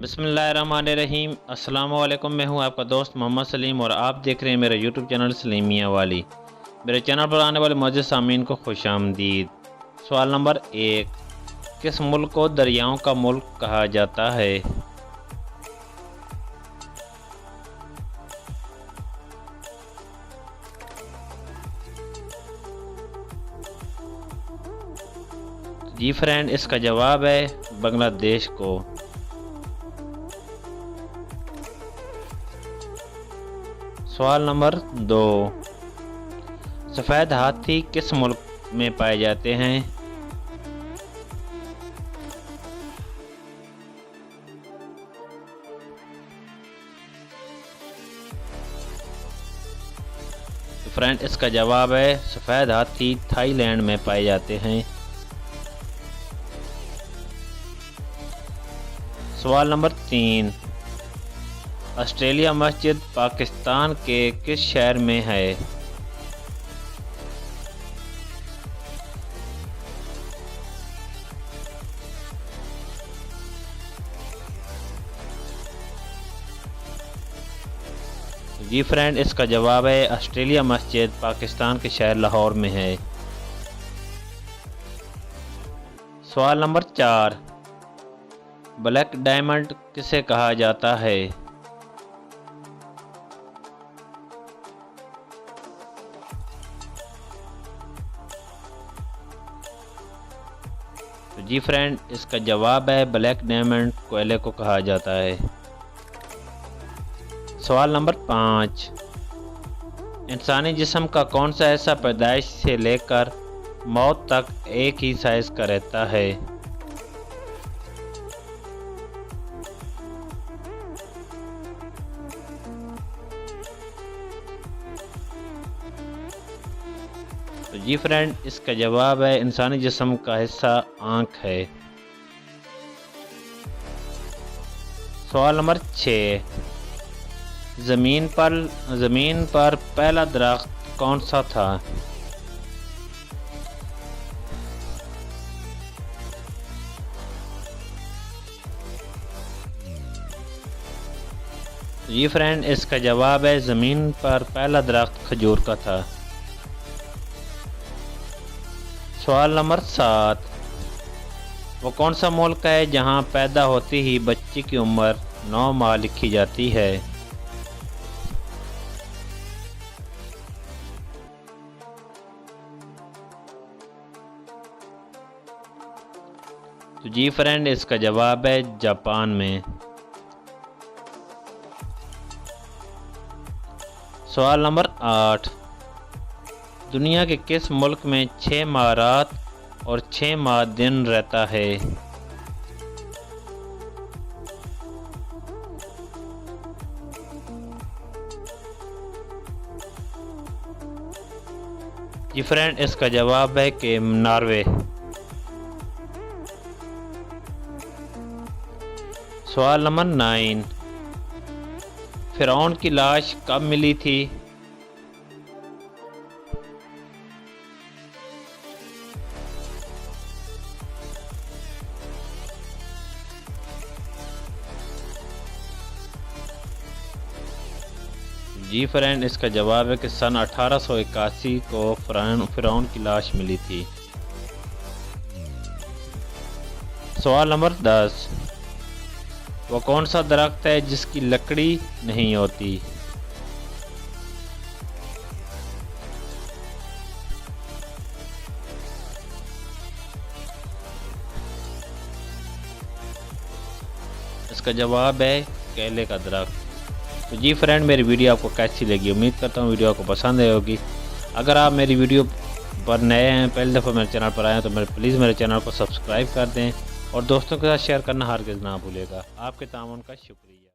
بسم اللہ الرحمن الرحیم۔ السلام علیکم، میں ہوں آپ کا دوست محمد سلیم اور آپ دیکھ رہے ہیں میرا یوٹیوب چینل سلیمیہ والی۔ میرے چینل پر آنے والے معزز سامعین کو خوش آمدید۔ سوال نمبر 1، کس ملک کو دریاؤں کا ملک کہا جاتا ہے؟ جی فرینڈ، اس کا جواب ہے بنگلہ دیش کو۔ سوال نمبر 2، سفید ہاتھی کس ملک میں پائے جاتے ہیں؟ فرینڈ، اس کا جواب ہے سفید ہاتھی تھائی لینڈ میں پائے جاتے ہیں۔ سوال نمبر 3، آسٹریلیا مسجد پاکستان کے کس شہر میں ہے؟ جی فرینڈ، اس کا جواب ہے آسٹریلیا مسجد پاکستان کے شہر لاہور میں ہے۔ سوال نمبر 4، بلیک ڈائمنڈ کسے کہا جاتا ہے؟ جی فرینڈ، اس کا جواب ہے بلیک ڈائمنڈ کوئلے کو کہا جاتا ہے۔ سوال نمبر 5، انسانی جسم کا کون سا ایسا پیدائش سے لے کر موت تک ایک ہی سائز کا رہتا ہے؟ جی فرینڈ، اس کا جواب ہے انسانی جسم کا حصہ آنکھ ہے۔ سوال نمبر 6، زمین پر پہلا درخت کون سا تھا؟ جی فرینڈ، اس کا جواب ہے زمین پر پہلا درخت کھجور کا تھا۔ سوال نمبر 7، وہ کون سا ملک ہے جہاں پیدا ہوتی ہی بچی کی عمر 9 ماہ لکھی جاتی ہے؟ تو جی فرینڈ، اس کا جواب ہے جاپان میں۔ سوال نمبر 8، دنیا کے کس ملک میں 6 ماہ رات اور 6 ماہ دن رہتا ہے؟ جی فرینڈ، اس کا جواب ہے کہ ناروے۔ سوال نمبر 9، فرعون کی لاش کب ملی تھی؟ جی فرینڈ، اس کا جواب ہے کہ سن 1881 کو فرعون کی لاش ملی تھی۔ سوال نمبر 10، وہ کون سا درخت ہے جس کی لکڑی نہیں ہوتی؟ اس کا جواب ہے کیلے کا درخت۔ تو جی فرینڈ، میری ویڈیو آپ کو کیسی لگی؟ امید کرتا ہوں ویڈیو آپ کو پسند آئی ہوگی۔ اگر آپ میری ویڈیو پر نئے ہیں، پہلی دفعہ میرے چینل پر آئے ہیں، تو پلیز میرے چینل کو سبسکرائب کر دیں اور دوستوں کے ساتھ شیئر کرنا ہرگز نہ بھولے گا۔ آپ کے تعاون کا شکریہ۔